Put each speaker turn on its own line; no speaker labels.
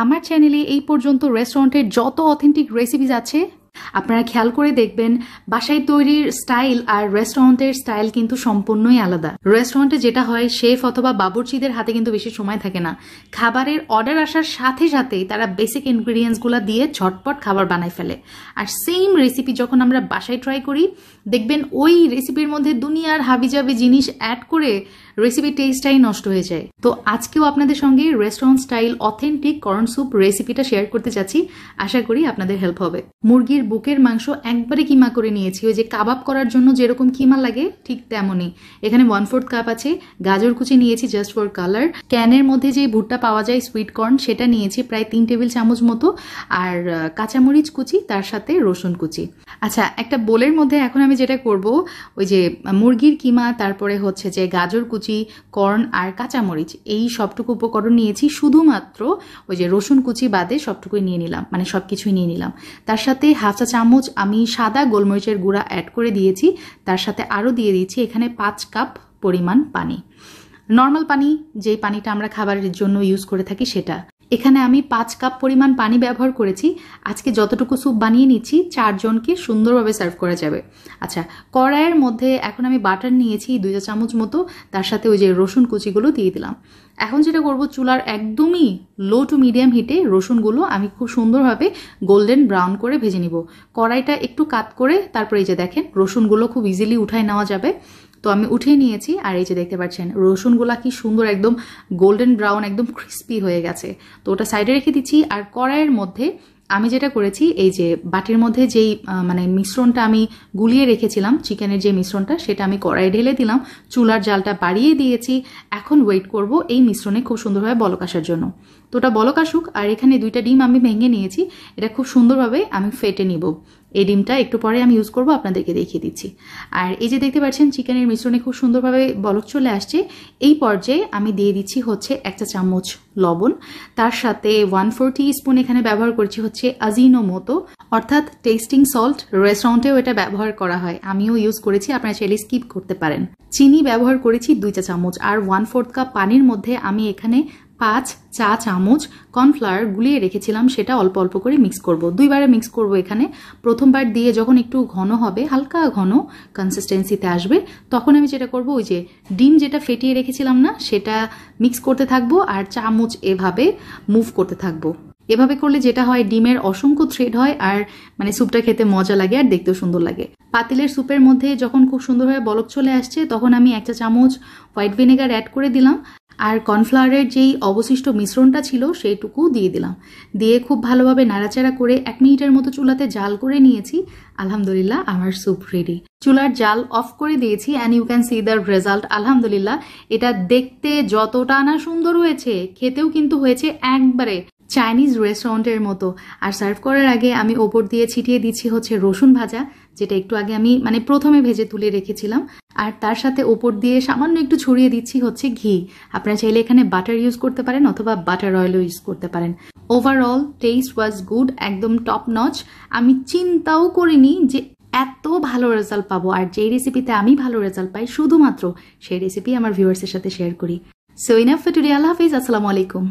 আমার চ্যানেলে এই পর্যন্ত রেস্টুরেন্টের যত অথেন্টিক রেসিপিজ আছে আপনারা খেয়াল করে দেখবেন বাসায় তৈরির স্টাইল আর রেস্টুরেন্টের স্টাইল কিন্তু সম্পূর্ণই আলাদা। রেস্টুরেন্টে যেটা হয় শেফ অথবা বাবুর্চিদের হাতে কিন্তু বেশি সময় থাকে না, খাবারের অর্ডার আসার সাথে সাথেই তারা বেসিক ইনগ্রিডিয়েন্টসগুলো দিয়ে ঝটপট খাবার বানায় ফেলে। আর সেম রেসিপি যখন আমরা বাসায় ট্রাই করি দেখবেন ওই রেসিপির মধ্যে দুনিয়ার হাবিজাবি জিনিস অ্যাড করে রেসিপির টেস্টটাই নষ্ট হয়ে যায়। তো আজকেও আপনাদের সঙ্গে restaurant style authentic corn soup রেসিপিটা শেয়ার করতে চাচ্ছি, আশা করি আপনাদের হেল্প হবে। মুরগির বুকের মাংস একবারে কিমা করে নিয়েছি, ওই যে কাবাব করার জন্য যেরকম কিমা লাগে ঠিক তেমনই। এখানে 1/4 কাপ আছে। গাজর কুচি নিয়েছি জাস্ট ফর কালার। ক্যানের মধ্যে যে ভুট্টা পাওয়া যায় সুইট কর্ন সেটা নিয়েছি প্রায় 3 টেবিল চামচ মতো, আর কাঁচামরিচ কুচি, তার সাথে রসুন কুচি। আচ্ছা, একটা বোলের মধ্যে এখন আমি যেটা করব, ওই যে মুরগির কিমা, তারপরে হচ্ছে যে গাজর কুচি, কর্ন আর কাঁচামরিচ, এই সবটুকু উপকরণ নিয়েছি। শুধুমাত্র ওই যে রসুন কুচি বাদে সবটুকুই নিয়ে নিলাম, মানে সবকিছুই নিয়ে নিলাম। তার সাথে হাফ চা চামচ আমি সাদা গোলমরিচের গুঁড়া অ্যাড করে দিয়েছি। তার সাথে আরও দিয়ে দিয়েছি এখানে 5 কাপ পরিমাণ পানি, নর্মাল পানি, যেই পানিটা আমরা খাবারের জন্য ইউজ করে থাকি সেটা। এখানে আমি 5 কাপ পরিমাণ পানি ব্যবহার করেছি। আজকে যতটুকু স্যুপ বানিয়ে নিচ্ছি 4 জনকে সুন্দরভাবে সার্ভ করা যাবে। আচ্ছা, কড়াইয়ের মধ্যে এখন আমি বাটার নিয়েছি 2 চা চামচ মতো, তার সাথে ওই যে রসুন কুচিগুলো দিয়ে দিলাম। এখন যেটা করব, চুলার একদমই লো টু মিডিয়াম হিটে রসুনগুলো আমি খুব সুন্দরভাবে গোল্ডেন ব্রাউন করে ভেজে নিব। কড়াইটা একটু কাত করে তারপরে এই যে দেখেন রসুনগুলো খুব ইজিলি উঠায় নেওয়া যাবে। তো আমি উঠিয়ে নিয়েছি, আর এই যে দেখতে পাচ্ছেন রসুনগুলা কি সুন্দর একদম গোল্ডেন ব্রাউন, একদম ক্রিস্পি হয়ে গেছে। তো ওটা সাইডে রেখে দিচ্ছি। আর কড়াইয়ের মধ্যে আমি যেটা করেছি, এই যে বাটির মধ্যে যেই মানে মিশ্রণটা আমি গুলিয়ে রেখেছিলাম, চিকেনের যে মিশ্রণটা, সেটা আমি কড়াইয়ে ঢেলে দিলাম। চুলার জালটা বাড়িয়ে দিয়েছি। এখন ওয়েট করব এই মিশ্রণে খুব সুন্দরভাবে বলক আসার জন্য। তো ওটা বলক আসুক। আর এখানে 2টা ডিম আমি ভেঙে নিয়েছি, এটা খুব সুন্দরভাবে আমি ফেটে নিব। এই ডিমটা একটু পরে আমি ইউজ করব, আপনাদেরকে দেখিয়ে দিচ্ছি। আর এই যে দেখতে পাচ্ছেন চিকেনের মিশ্রণে খুব সুন্দরভাবে বলক চলে আসছে। এই পর্যায়ে আমি দিয়ে দিচ্ছি হচ্ছে 1 চা চামচ লবণ, তার সাথে 1/4 টিস্পুন এখানে ব্যবহার করছি হচ্ছে আজিনোমোটো, অর্থাৎ টেস্টিং সল্ট। রেস্টুরেন্টেও এটা ব্যবহার করা হয়, আমিও ইউজ করেছি, আপনারা চাইলে স্কিপ করতে পারেন। চিনি ব্যবহার করেছি 2 চা চামচ। আর 1/4 কাপ পানির মধ্যে আমি এখানে 5 চা চামচ কর্নফ্লাওয়ার গুলিয়ে রেখেছিলাম, সেটা অল্প অল্প করে মিক্স করব। 2 বারে মিক্স করব এখানে। প্রথমবার দিয়ে যখন একটু ঘন হবে, হালকা ঘন কনসিস্টেন্সিতে আসবে, তখন আমি যেটা করব, ওই যে ডিম যেটা ফেটিয়ে রেখেছিলাম না, সেটা মিক্স করতে থাকবো আর চামচ এভাবে মুভ করতে থাকবো। এভাবে করলে যেটা হয়, ডিমের অসংখ্য থ্রেড হয় আর মানে স্যুপটা খেতে মজা লাগে আর দেখতেও সুন্দর লাগে। পাতিলের স্যুপের মধ্যে যখন খুব সুন্দরভাবে বলক চলে আসছে, তখন আমি 1 চা চামচ হোয়াইট ভিনেগার অ্যাড করে দিলাম। আর কর্নফ্লাওয়ারের যেই অবশিষ্ট মিশ্রণটা ছিল সেইটুকু দিয়ে দিলাম। দিয়ে খুব ভালোভাবে নাড়াচাড়া করে 1 মিনিটের মতো চুলাতে জাল করে নিয়েছি। আলহামদুলিল্লাহ, আমার স্যুপ রেডি। চুলার জাল অফ করে দিয়েছি and you can see the result. আলহামদুলিল্লাহ, এটা দেখতে যতটা না সুন্দর হয়েছে, খেতেও কিন্তু হয়েছে একবারে চাইনিজ রেস্টুরেন্টের মতো। আর সার্ভ করার আগে আমি ওপর দিয়ে ছিটিয়ে দিচ্ছি হচ্ছে রসুন ভাজা, যেটা একটু আগে আমি মানে প্রথমে ভেজে তুলে রেখেছিলাম। আর তার সাথে ওপর দিয়ে সামান্য একটু ছড়িয়ে দিচ্ছি হচ্ছে ঘি। আপনারা চাইলে এখানে বাটার ইউজ করতে পারেন অথবা বাটার অয়েলও ইউজ করতে পারেন। ওভারঅল টেস্ট ওয়াজ গুড, একদম টপ নচ। আমি চিন্তাও করিনি যে এত ভালো রেজাল্ট পাবো। আর যেই রেসিপিতে আমি ভালো রেজাল্ট পাই শুধুমাত্র সেই রেসিপি আমার ভিউয়ার্সের সাথে শেয়ার করি। So enough for today. আল্লাহ হাফিজ, আসসালামু আলাইকুম।